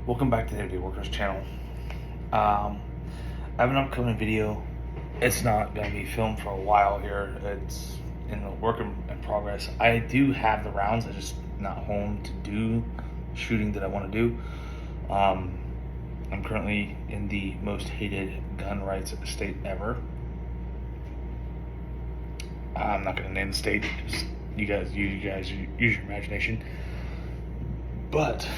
Welcome back to the Everyday Workers channel. I have an upcoming video. It's not going to be filmed for a while here. It's in the work in progress. I do have the rounds. I'm just not home to do shooting that I want to do. I'm currently in the most hated gun rights state ever. I'm not going to name the state. Just you guys use your imagination. But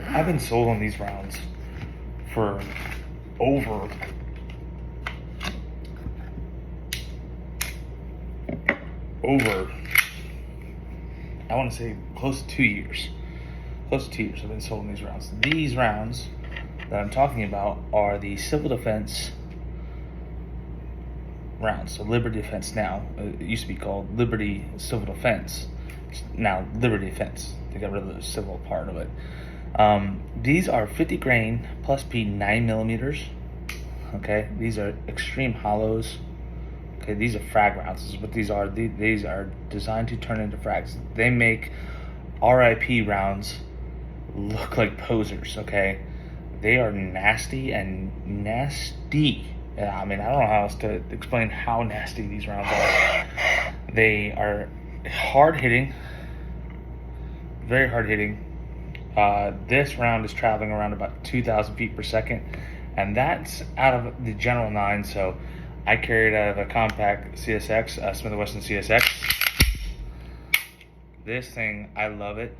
I've been sold on these rounds for over I want to say close to 2 years. Close to 2 years I've been sold on these rounds. These rounds that I'm talking about are the civil defense rounds. So Liberty Defense now. It used to be called Liberty Civil Defense. It's now Liberty Defense. They got rid of the civil part of it. These are 50 grain plus P 9mm. Okay, these are extreme hollows. Okay, these are frag rounds. This is what these are. These are designed to turn into frags. They make RIP rounds look like posers. Okay, they are nasty and nasty. I mean, I don't know how else to explain how nasty these rounds are. They are hard hitting, very hard hitting. This round is traveling around about 2,000 feet per second, and that's out of the General 9. So I carry it out of a compact CSX, Smith & Wesson CSX. This thing, I love it.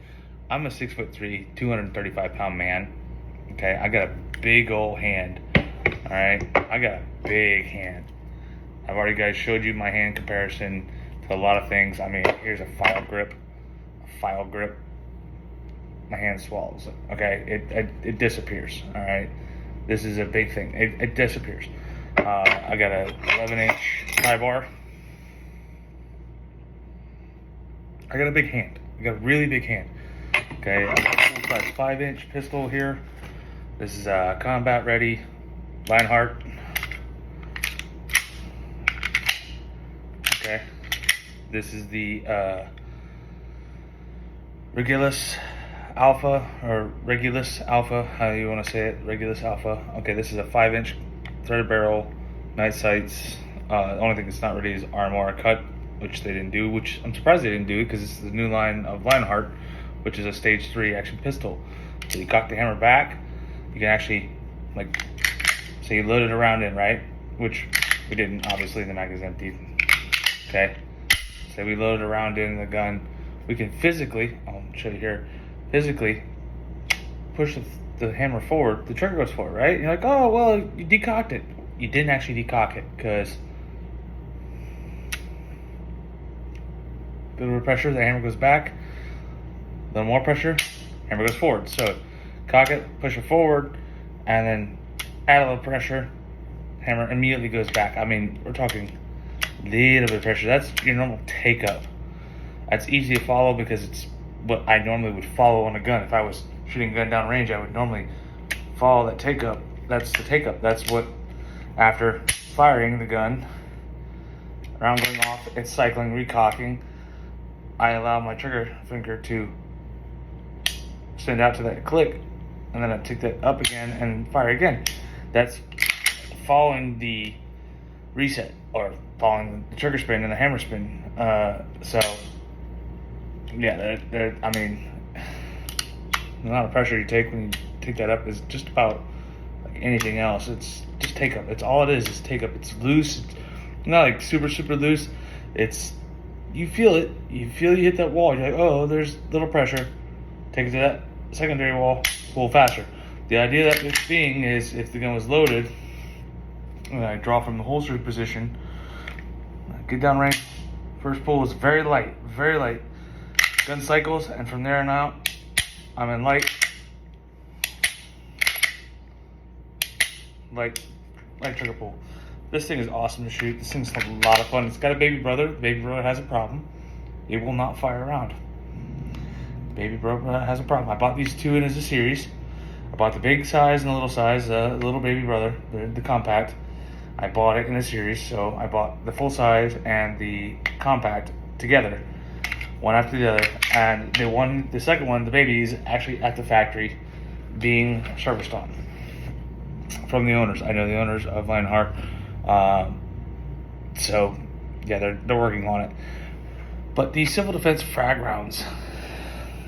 I'm a 6'3", 235-pound man. Okay, I got a big old hand. All right, I got a big hand. I've already guys showed you my hand comparison to a lot of things. I mean, here's a file grip. My hand swallows it. Okay, it disappears. All right, this is a big thing. It disappears. I got a 11-inch tie bar. I got a big hand. I got a really big hand. Okay, I got a full-size 5-inch pistol here. This is combat ready, Lionheart. Okay, this is the Regulus Alpha, or Regulus Alpha, how you want to say it, Regulus Alpha. Okay, this is a 5-inch threaded barrel, night sights. The only thing that's not ready is RMR cut, which they didn't do, which I'm surprised they didn't do, because this is the new line of Lionheart, which is a stage 3 action pistol. So you cock the hammer back, you can actually, like, so you load it around in, right? Which we didn't, obviously the mag is empty. Okay, so we load it around in the gun. We can physically, I'll show you here, physically push the hammer forward, the trigger goes forward, right? You're like, oh, well, you decocked it. You didn't actually decock it, because a little pressure, the hammer goes back. A little more pressure, hammer goes forward. So cock it, push it forward, and then add a little pressure, hammer immediately goes back. I mean, we're talking a little bit of pressure. That's your normal take up. That's easy to follow because it's what I normally would follow on a gun. If I was shooting a gun down range, I would normally follow that take up. That's the take up. That's what, after firing the gun, round going off, it's cycling, recocking. I allow my trigger finger to send out to that click, and then I take that up again and fire again. That's following the reset, or following the trigger spin and the hammer spin. So yeah, I mean, the amount of pressure you take when you take that up is just about like anything else. It's just take up. It's all it is take up. It's loose. It's not like super loose. It's, you feel it. You feel you hit that wall. You're like, oh, there's little pressure. Take it to that secondary wall, pull faster. The idea that this being is, if the gun was loaded, and I draw from the holster position, get down range, first pull is very light. Gun cycles, and from there on out, I'm in light trigger pull. This thing is awesome to shoot. This thing's a lot of fun. It's got a baby brother. The baby brother has a problem. It will not fire around. The baby brother has a problem. I bought these two in as a series. I bought the big size and the little size, the little baby brother, the compact. I bought it in a series, so I bought the full size and the compact together, one after the other, and the second one, the baby, is actually at the factory being serviced on from the owners. I know the owners of Lionheart, so yeah, they're working on it. But these civil defense frag rounds,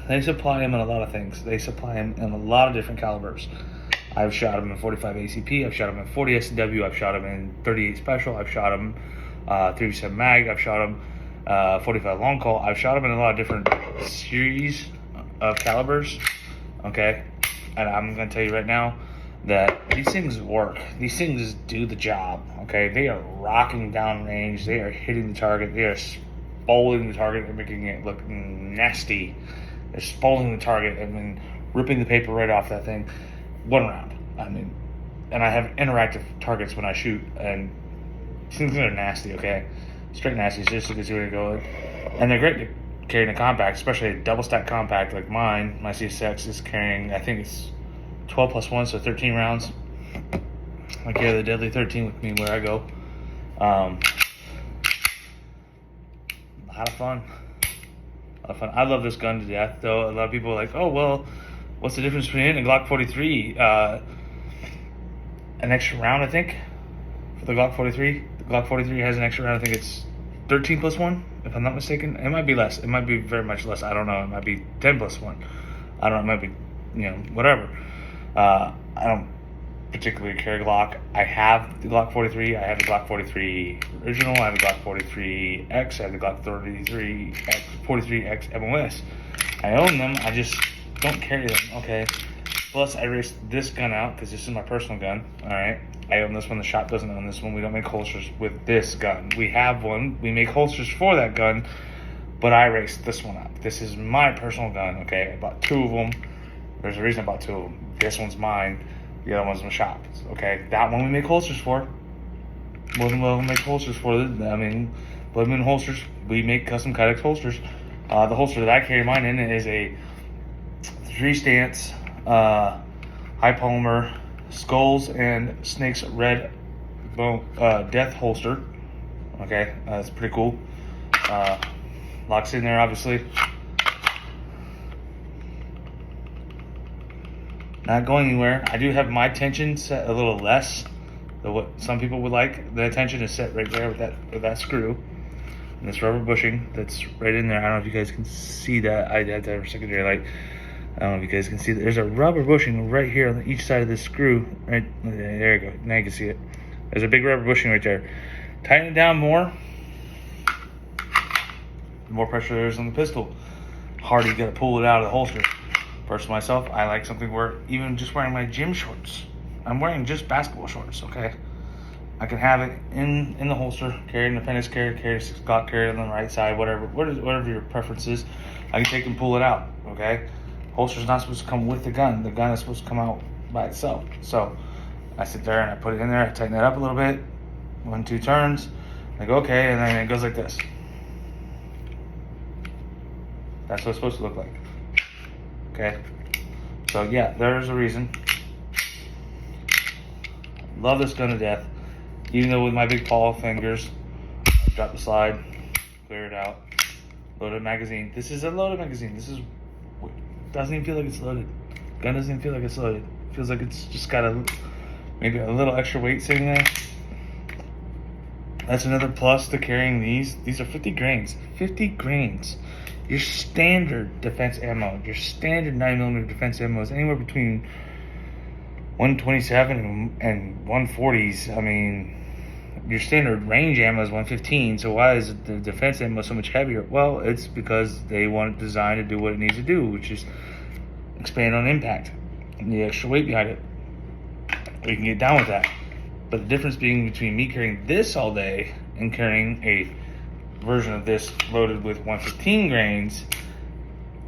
they supply them in a lot of things. They supply them in a lot of different calibers. I've shot them in 45 ACP, I've shot them in 40 SW, I've shot them in 38 Special, I've shot them 37 Mag, I've shot them 45 Long Call. I've shot them in a lot of different series of calibers, okay? And I'm going to tell you right now that these things work. These things do the job, okay? They are rocking down range. They are hitting the target. They are spoiling the target and making it look nasty. They're spoiling the target and then ripping the paper right off that thing. One round. I mean, and I have interactive targets when I shoot, and these things are nasty, okay? Straight nasty, just so you can see where to go. And they're great to carry in a compact, especially a double stack compact like mine. My CSX is carrying, I think it's 12 plus 1, so 13 rounds. I carry the Deadly 13 with me where I go. A lot of fun. I love this gun to death, though. A lot of people are like, oh, well, what's the difference between it and a Glock 43? An extra round, I think, for the Glock 43. The Glock 43 has an extra round. I think it's 13 plus 1, if I'm not mistaken. It might be less. It might be very much less. I don't know. It might be 10 plus 1. I don't know. It might be, whatever. I don't particularly carry Glock. I have the Glock 43. I have the Glock 43 original. I have the Glock 43X. I have the Glock 43X MOS. I own them. I just don't carry them, okay? Plus, I raced this gun out because this is my personal gun, all right? I own this one. The shop doesn't own this one. We don't make holsters with this gun. We have one. We make holsters for that gun, but I raced this one out. This is my personal gun, okay? I bought 2 of them. There's a reason I bought 2 of them. This one's mine. The other one's my shop's, okay? That one we make holsters for. More than well, we make holsters for. I mean, Blood Moon holsters. We make custom Kydex holsters. The holster that I carry mine in is a 3-stance, high polymer Skulls and Snakes red bone death holster. Okay, that's pretty cool. Locks in there, obviously. Not going anywhere. I do have my tension set a little less than what some people would like. The tension is set right there with that screw. And this rubber bushing that's right in there. I don't know if you guys can see that. I had to have a secondary light. I don't know if you guys can see that. There's a rubber bushing right here on each side of this screw. Right there you go. Now you can see it. There's a big rubber bushing right there. Tighten it down more. The more pressure there is on the pistol, harder you gotta pull it out of the holster. Personally, myself, I like something where even just wearing my gym shorts, I'm wearing just basketball shorts, okay? I can have it in the holster, carry it in the appendix, carry a Glock, carry it on the right side, whatever your preference is. I can take and pull it out, okay? Holster's not supposed to come with the gun. The gun is supposed to come out by itself. So I sit there and I put it in there, I tighten it up a little bit, 1-2 turns, I go okay, and then it goes like this. That's what it's supposed to look like. Okay, so yeah, there's a reason. Love this gun to death. Even though with my big paw fingers, I drop the slide, clear it out, loaded magazine. This is a loaded magazine. Doesn't even feel like it's loaded. Gun doesn't even feel like it's loaded. Feels like it's just got maybe a little extra weight sitting there. That's another plus to carrying these. These are 50 grains. 50 grains. Your standard defense ammo, your standard 9mm defense ammo is anywhere between 127 and 140s. I mean, your standard range ammo is 115, so why is the defense ammo so much heavier? Well, it's because they want it designed to do what it needs to do, which is expand on impact and the extra weight behind it. We can get down with that. But the difference being between me carrying this all day and carrying a version of this loaded with 115 grains,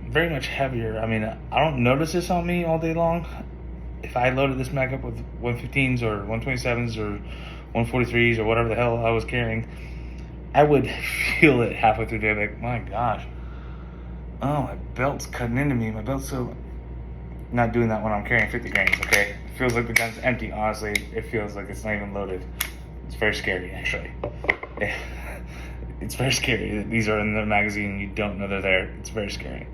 very much heavier. I mean, I don't notice this on me all day long. If I loaded this mag up with 115s or 127s or 143s or whatever the hell I was carrying, I would feel it halfway through the day. Like, my gosh, oh, my belt's cutting into me. My belt's so... Not doing that when I'm carrying 50 grains, okay? It feels like the gun's empty, honestly. It feels like it's not even loaded. It's very scary, actually. It's very scary. These are in the magazine. You don't know they're there. It's very scary.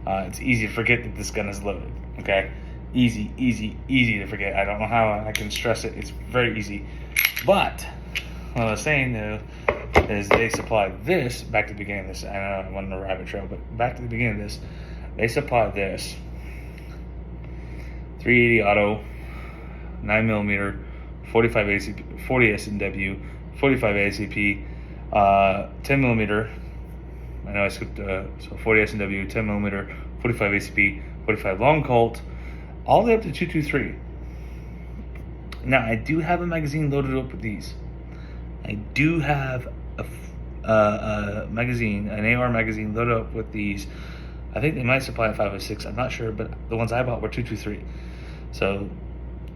It's easy to forget that this gun is loaded. Okay, easy to forget. I don't know how I can stress it. It's very easy. But what I was saying though is they supplied this back to the beginning of this. I know I went on a rabbit trail, but back to the beginning of this, they supplied this 380 auto, 9mm, 45 ACP, 40 S&W, 45 ACP, 10mm. I know I skipped so 40 S&W, 10mm, 45 ACP, 45 long Colt, all the way up to 223. Now I do have a magazine loaded up with these. I do have a magazine, an AR magazine loaded up with these. I think they might supply a 5.56. I'm not sure, but the ones I bought were 223. So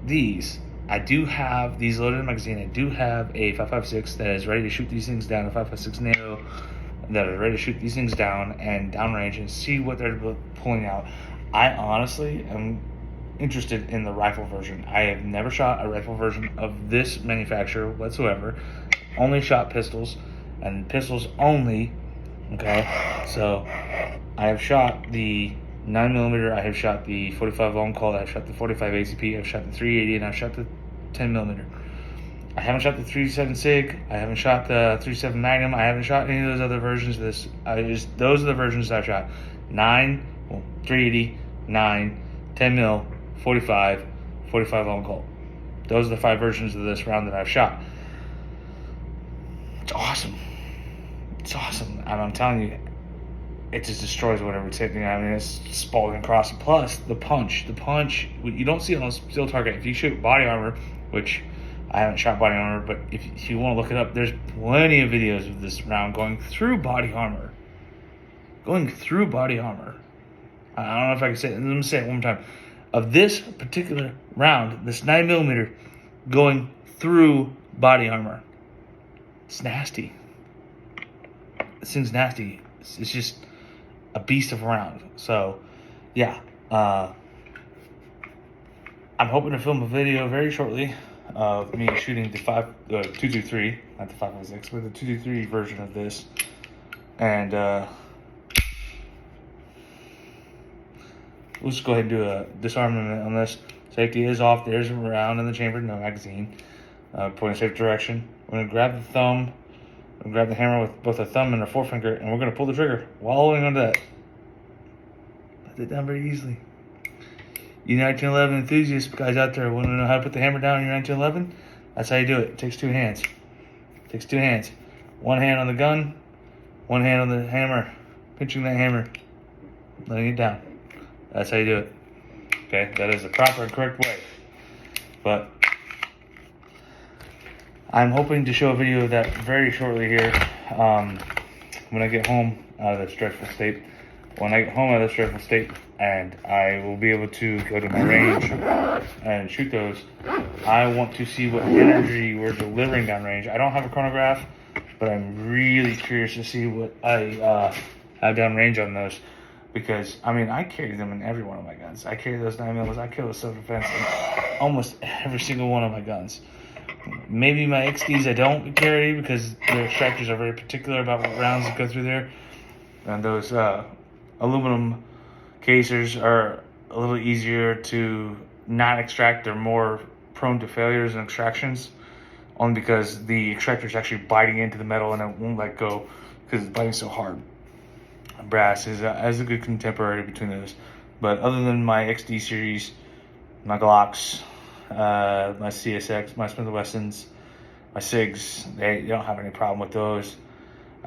these, I do have these loaded in a magazine. I do have a 5.56 that is ready to shoot these things down, a 5.56 NATO that are ready to shoot these things down and downrange and see what they're pulling out. I honestly am interested in the rifle version. I have never shot a rifle version of this manufacturer whatsoever. Only shot pistols and pistols only. Okay, so I have shot the 9mm, I have shot the 45 long Colt, I have shot the 45 ACP, I've shot the 380, and I've shot the 10mm. I haven't shot the 37 SIG, I haven't shot the 37 Magnum, I haven't shot any of those other versions of this. Those are the versions I've shot. 380, 9, 10mm, 45, 45 long Colt. Those are the 5 versions of this round that I've shot. It's awesome. It's awesome. And I'm telling you, it just destroys whatever it's hitting. I mean, it's spalling across. Plus, the punch, you don't see it on a steel target. If you shoot body armor, which I haven't shot body armor, but if you want to look it up, there's plenty of videos of this round going through body armor. I don't know if I can say it. Let me say it one more time. Of this particular round, this 9mm going through body armor. It's nasty. This thing's nasty. It's just a beast of a round. So, yeah. I'm hoping to film a video very shortly of me shooting the 223, not the 5.56, but the 223 version of this. And we'll just go ahead and do a disarmament on this. Safety is off. There's a round in the chamber, no magazine. Pointing safe direction. We're going to grab the thumb. We'll grab the hammer with both a thumb and a forefinger, and we're going to pull the trigger while holding onto that. Let it down very easily. You 1911 enthusiasts, guys out there, want to know how to put the hammer down in your 1911? That's how you do it. It takes 2 hands. It takes 2 hands. 1 hand on the gun, 1 hand on the hammer. Pinching that hammer, letting it down. That's how you do it. Okay, that is the proper and correct way. But I'm hoping to show a video of that very shortly here when I get home out of this dreadful state. When I get home out of this dreadful state and I will be able to go to my range and shoot those, I want to see what energy we're delivering downrange. I don't have a chronograph, but I'm really curious to see what I have downrange on those. Because, I mean, I carry them in every one of my guns. I carry those 9mm, I carry those self-defense in almost every single one of my guns. Maybe my XDs I don't carry because their extractors are very particular about what rounds go through there. And those aluminum casers are a little easier to not extract. They're more prone to failures and extractions. Only because the extractor is actually biting into the metal and it won't let go because it's biting so hard. Brass is a good contemporary between those. But other than my XD series, my Glocks, my CSX, my Smith & Wessons, my SIGs, they don't have any problem with those.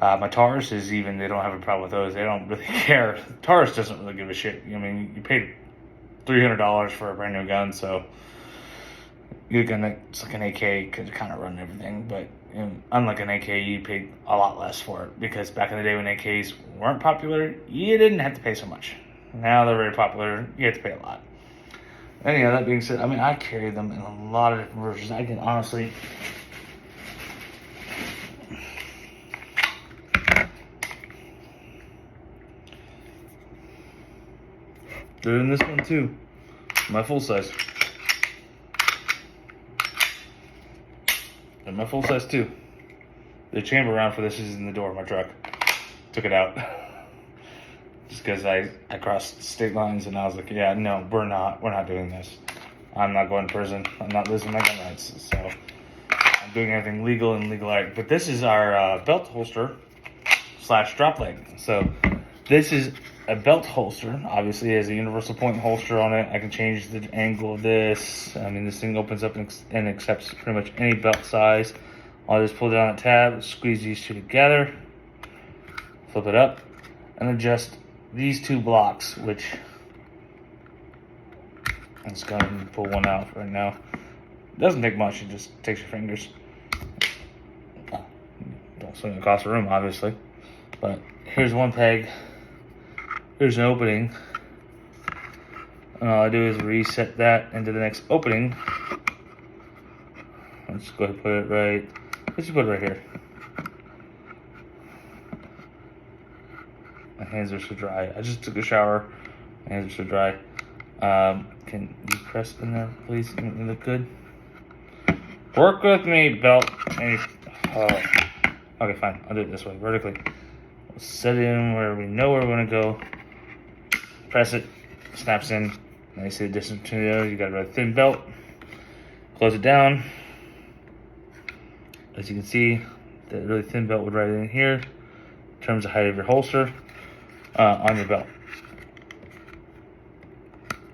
My Tauruses even, they don't have a problem with those. They don't really care. Taurus doesn't really give a shit. I mean, you paid $300 for a brand new gun, so you get it's like an AK, could kind of run everything. But unlike an AK, you paid a lot less for it because back in the day when AKs weren't popular, you didn't have to pay so much. Now they're very popular, you have to pay a lot. Anyhow, that being said, I mean, I carry them in a lot of different versions. I can honestly... doing this one too, my full size. And my full size too. The chamber round for this is in the door of my truck. Took it out. Just because I crossed state lines and I was like, yeah, no, we're not doing this. I'm not going to prison. I'm not losing my gun rights. So I'm doing everything legal and legal right. But this is our belt holster / drop leg. So this is a belt holster. Obviously, it has a universal point holster on it. I can change the angle of this. I mean, this thing opens up and accepts pretty much any belt size. I'll just pull down a tab, squeeze these two together, flip it up, and adjust these two blocks, which I'm just going to pull one out right now. It doesn't take much, it just takes your fingers. Don't swing it across the room, obviously. But here's one peg, here's an opening, and all I do is reset that into the next opening. Let's go ahead and put it right, let's just put it right here. My hands are so dry. I just took a shower. My hands are so dry. Can you press in there, please? You look good. Work with me, belt. Okay, fine. I'll do it this way, vertically. We'll set it in where we know where we're gonna go. Press it. Snaps in. Now you see the distance between the other. You got a really thin belt. Close it down. As you can see, the really thin belt would right in here. In terms of height of your holster. On your belt.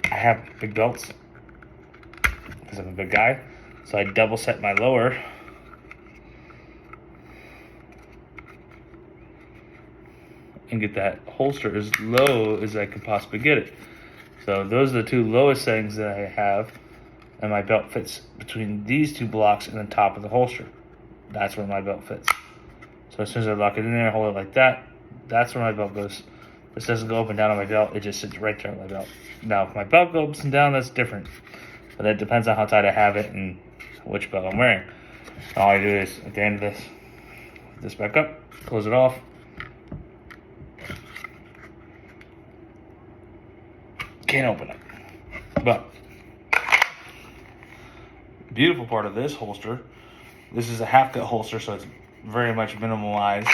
I have big belts because I'm a big guy, so I double set my lower and get that holster as low as I can possibly get it. So those are the two lowest settings that I have, and my belt fits between these two blocks and the top of the holster. That's where my belt fits. So as soon as I lock it in there, hold it like that, that's where my belt goes. This doesn't go up and down on my belt, it just sits right there on my belt. Now, if my belt goes up and down, that's different. But that depends on how tight I have it and which belt I'm wearing. All I do is, at the end of this, put this back up, close it off. Can't open it. But, beautiful part of this holster, this is a half cut holster, so it's very much minimalized.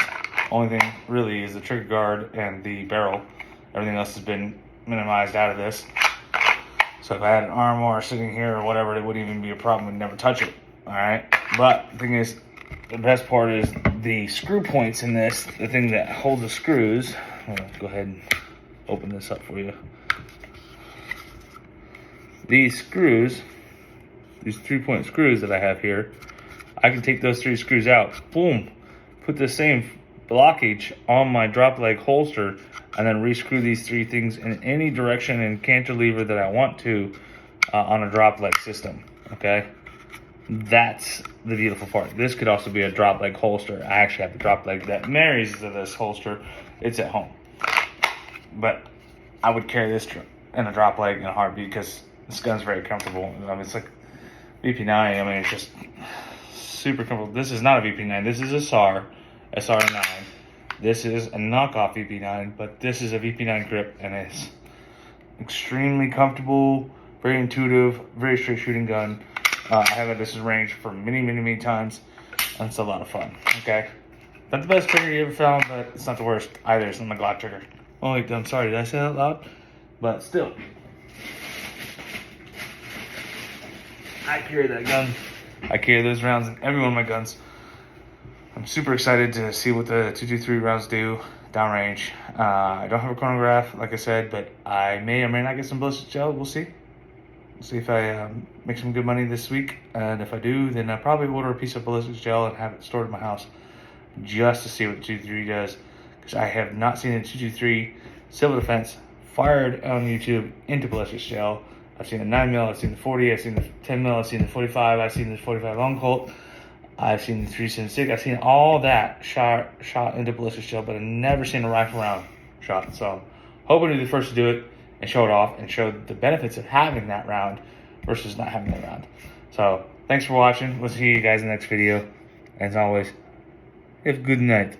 Only thing really is the trigger guard and the barrel. Everything else has been minimized out of this. So if I had an armoire sitting here or whatever, it wouldn't even be a problem. I'd never touch it. Alright? But the thing is, the best part is the screw points in this, the thing that holds the screws. I'll go ahead and open this up for you. These screws, these 3-point screws that I have here, I can take those 3 screws out. Boom! Put the same blockage on my drop leg holster and then rescrew these 3 things in any direction and cantilever that I want to on a drop leg system. Okay, that's the beautiful part. This could also be a drop leg holster. I actually have the drop leg that marries to this holster. It's at home, but I would carry this in a drop leg in a heartbeat because this gun's very comfortable. I mean, it's like VP9. I mean, it's just super comfortable. This is not a VP9. This is a SR9. This is a knockoff VP9, but this is a VP9 grip, and it's extremely comfortable, very intuitive, very straight shooting gun. I have had this range for many times, and it's a lot of fun. Okay, not the best trigger you ever found, but it's not the worst either. It's not my Glock trigger. Oh, wait, I'm sorry, did I say that loud? But still, I carry that gun. I carry those rounds in every one of my guns. I'm super excited to see what the 223 rounds do downrange. I don't have a chronograph, like I said, but I may or may not get some ballistic gel. We'll see. We'll see if I make some good money this week. And if I do, then I'll probably order a piece of ballistic gel and have it stored in my house just to see what the 223 does. Because I have not seen a 223 civil defense fired on YouTube into ballistic gel. I've seen the 9mm, I've seen the 40, I've seen the 10mm, I've seen the 45, I've seen the 45 long Colt. I've seen the 376. I've seen all that shot into ballistic gel, but I've never seen a rifle round shot. So, hoping to be the first to do it and show it off and show the benefits of having that round versus not having that round. So, thanks for watching. We'll see you guys in the next video. As always, have a good night.